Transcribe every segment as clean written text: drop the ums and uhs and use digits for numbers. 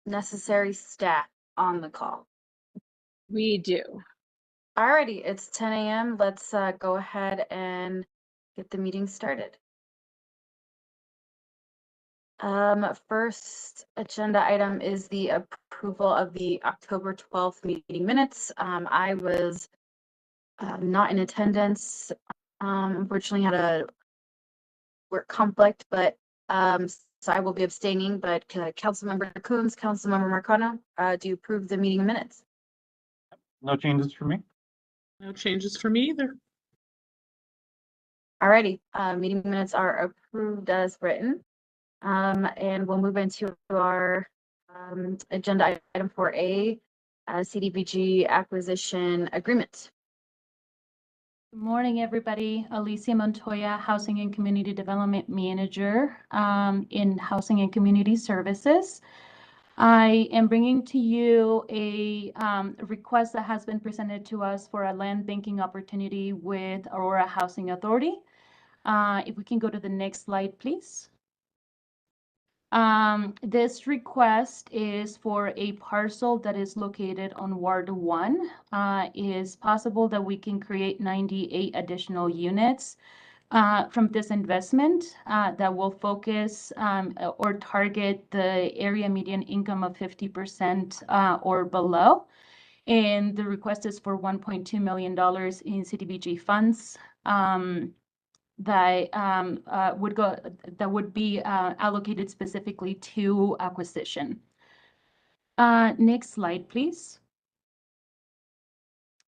necessary staff on the call? We do. Alrighty, it's 10 a.m. Let's go ahead and get the meeting started. First agenda item is the approval of the October 12th meeting minutes. I was not in attendance. Unfortunately had a work conflict, but so I will be abstaining, but Councilmember Coombs, Councilmember Marcano, do you approve the meeting minutes? No changes for me. No changes for me either. Alrighty, meeting minutes are approved as written. And we'll move into our agenda item 4A, CDBG acquisition agreement. Good morning, everybody. Alicia Montoya, Housing and Community Development Manager in Housing and Community Services. I am bringing to you a request that has been presented to us for a land banking opportunity with Aurora Housing Authority. If we can go to the next slide, please. This request is for a parcel that is located on Ward 1. It is possible that we can create 98 additional units from this investment that will focus or target the area median income of 50% or below. And the request is for $1.2 million in CDBG funds. That would be allocated specifically to acquisition. Next slide, please.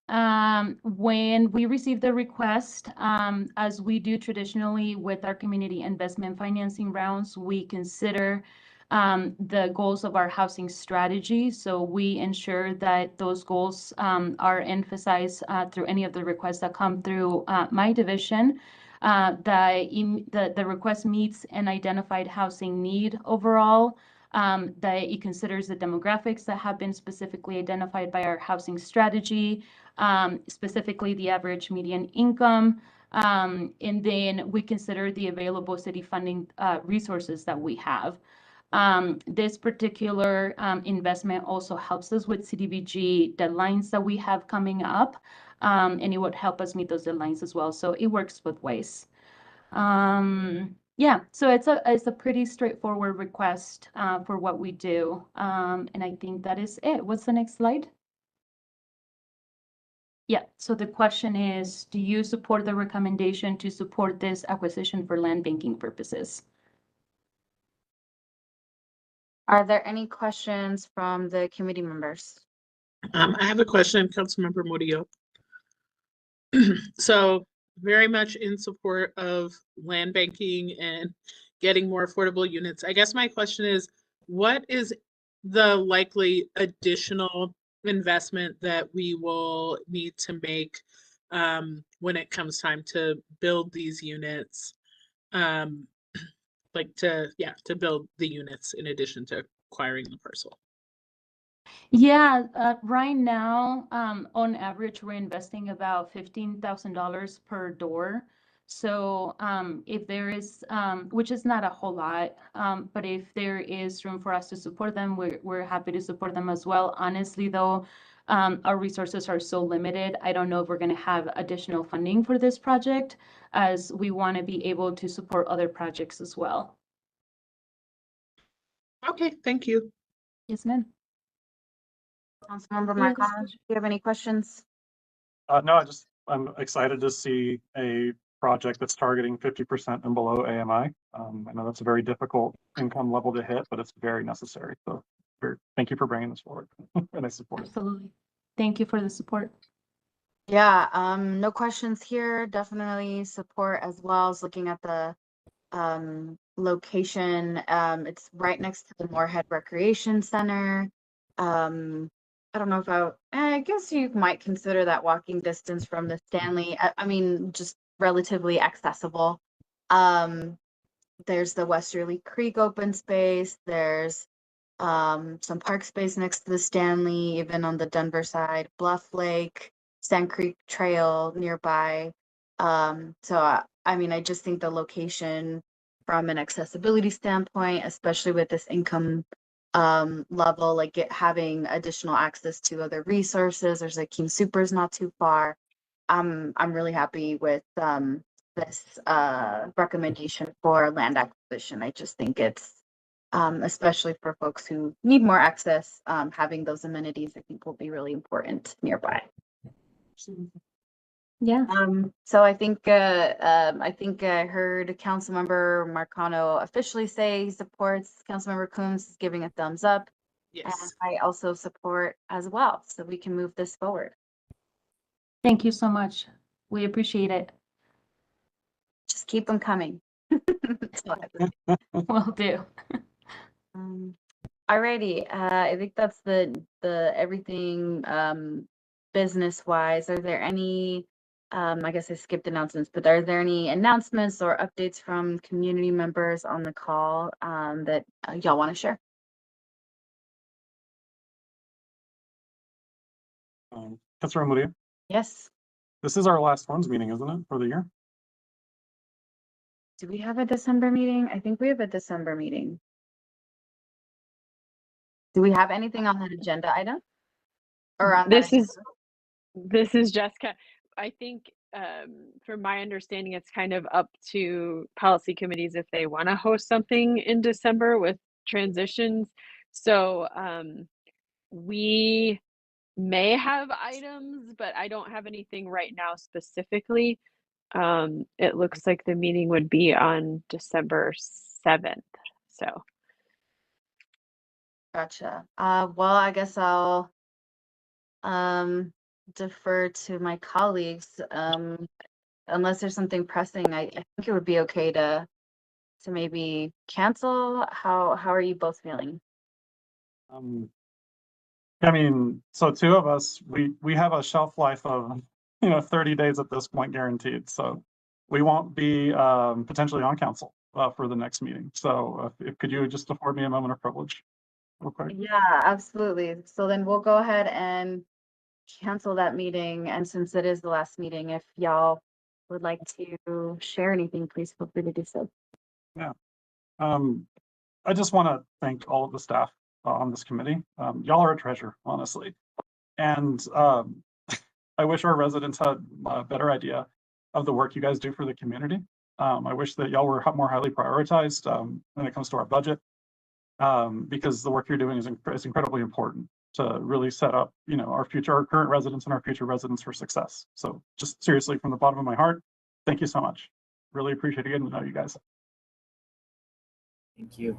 When we receive the request, as we do traditionally with our community investment financing rounds, we consider the goals of our housing strategy. So we ensure that those goals are emphasized through any of the requests that come through my division. The request meets an identified housing need overall, that it considers the demographics that have been specifically identified by our housing strategy, specifically the average median income, and then we consider the available city funding resources that we have. This particular investment also helps us with CDBG deadlines that we have coming up, and it would help us meet those deadlines as well. So it works both ways. Yeah, so it's a pretty straightforward request for what we do, and I think that is it. What's the next slide? Yeah, so the question is, do you support the recommendation to support this acquisition for land banking purposes? Are there any questions from the committee members? I have a question, Councilmember Murillo. So very much in support of land banking and getting more affordable units. I guess my question is, what is the likely additional investment that we will need to make when it comes time to build these units? Like to build the units in addition to acquiring the parcel. Yeah, right now, on average, we're investing about $15,000 per door. So if there is, which is not a whole lot, but if there is room for us to support them, we're happy to support them as well. Honestly, though, our resources are so limited. I don't know if we're going to have additional funding for this project, as we want to be able to support other projects as well. Okay, thank you. Yes, ma'am. Councilmember Marcano, do you have any questions? No, I'm excited to see a project that's targeting 50% and below AMI. I know that's a very difficult income level to hit, but it's very necessary. So thank you for bringing this forward, and I support it. Absolutely. Thank you for the support. Yeah, no questions here. Definitely support, as well as looking at the location. It's right next to the Moorhead Recreation Center. I don't know if I guess you might consider that walking distance from the Stanley. I mean, just relatively accessible. There's the Westerly Creek open space. There's some park space next to the Stanley, even on the Denver side, Bluff Lake, Sand Creek Trail nearby. So I mean, I just think the location from an accessibility standpoint, especially with this income level, like having additional access to other resources. There's like King Super's not too far. I'm really happy with this recommendation for land acquisition. I just think it's especially for folks who need more access, having those amenities I think will be really important nearby. Yeah. So I think I heard Councilmember Marcano officially say he supports. Councilmember Coombs is giving a thumbs up. And Yes. I also support as well, so we can move this forward. Thank you so much. We appreciate it. Just keep them coming. That's all I have to say. Will do. Alrighty, I think that's the everything business wise. Are there any I guess I skipped announcements, but are there any announcements or updates from community members on the call that y'all want to share? Councilor Murillo, Yes. this is our last ones meeting, isn't it, for the year? Do we have a December meeting? I think we have a December meeting. Do we have anything on that agenda item? Or on that This is Jessica. I think from my understanding, it's kind of up to policy committees if they want to host something in December with transitions. So we may have items, but I don't have anything right now specifically. It looks like the meeting would be on December 7th. So. Gotcha. Well, I guess I'll defer to my colleagues. Unless there's something pressing, I think it would be okay to maybe cancel. How are you both feeling? I mean, so two of us, we have a shelf life of 30 days at this point guaranteed. So we won't be potentially on council for the next meeting. So could you just afford me a moment of privilege real quick? Yeah, absolutely. So then we'll go ahead and cancel that meeting. And since it is the last meeting, if y'all would like to share anything, please feel free to do so. Yeah. I just want to thank all of the staff on this committee. Y'all are a treasure, honestly. And I wish our residents had a better idea of the work you guys do for the community. I wish that y'all were more highly prioritized when it comes to our budget, because the work you're doing is incredibly important to really set up, our current residents and our future residents for success. So just seriously, from the bottom of my heart, thank you so much. Really appreciate getting to know you guys. Thank you.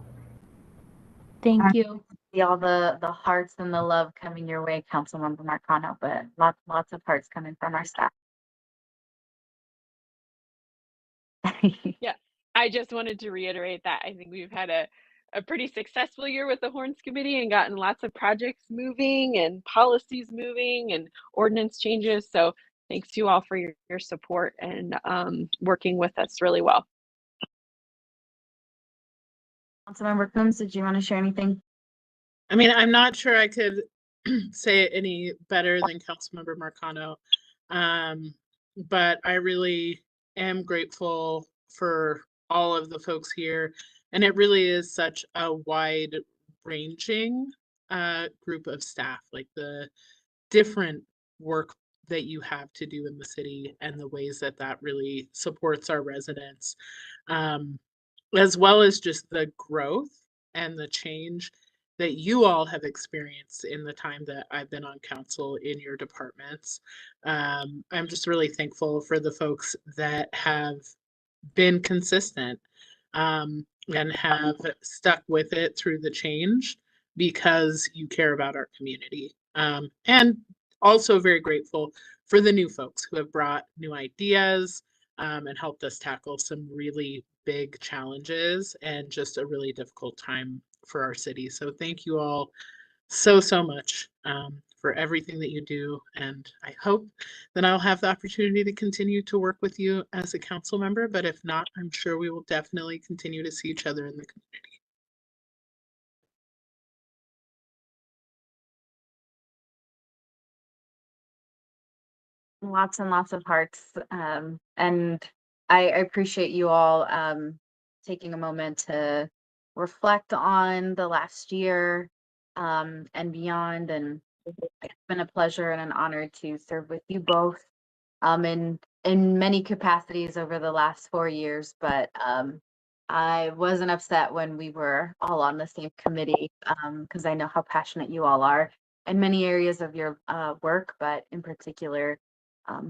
Thank you. See all the hearts and the love coming your way, Councilmember Marcano, but lots of hearts coming from our staff. Yeah, I just wanted to reiterate that I think we've had a pretty successful year with the Horns Committee and gotten lots of projects moving and policies moving and ordinance changes. So thanks to you all for your support and working with us really well. Councilmember Coombs, did you want to share anything? I mean, I'm not sure I could say it any better than Councilmember Marcano, but I really am grateful for all of the folks here, and it really is such a wide-ranging group of staff, like the different work that you have to do in the city and the ways that that really supports our residents, as well as just the growth and the change that you all have experienced in the time that I've been on council in your departments. I'm just really thankful for the folks that have been consistent and have stuck with it through the change because you care about our community. And also very grateful for the new folks who have brought new ideas and helped us tackle some really big challenges and just a really difficult time for our city. So thank you all so much for everything that you do. And I hope that I'll have the opportunity to continue to work with you as a council member. But if not, I'm sure we will definitely continue to see each other in the community. Lots and lots of hearts. And I appreciate you all taking a moment to reflect on the last year and beyond. And it's been a pleasure and an honor to serve with you both in many capacities over the last 4 years. But I wasn't upset when we were all on the same committee because I know how passionate you all are in many areas of your work, but in particular,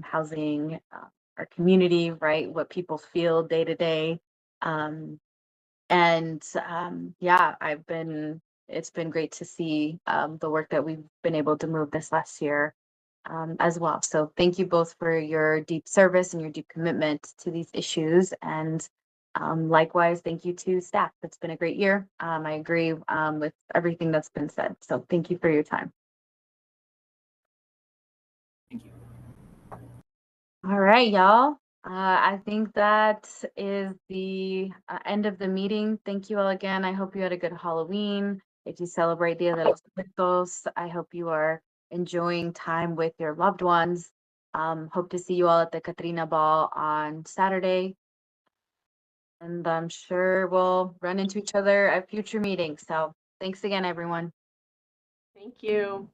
housing, our community, right? What people feel day to day. Yeah, it's been great to see the work that we've been able to move this last year as well. So thank you both for your deep service and your deep commitment to these issues. And likewise, thank you to staff. It's been a great year. I agree with everything that's been said. So thank you for your time. Thank you. All right, y'all. I think that is the end of the meeting. Thank you all again. I hope you had a good Halloween. If you celebrate Dia de los Muertos, I hope you are enjoying time with your loved ones. Hope to see you all at the Katrina Ball on Saturday. And I'm sure we'll run into each other at future meetings. So thanks again, everyone. Thank you.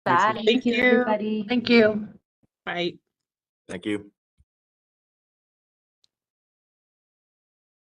Thanks, Bye. Lisa. Thank you, everybody. Thank you. Bye. Thank you.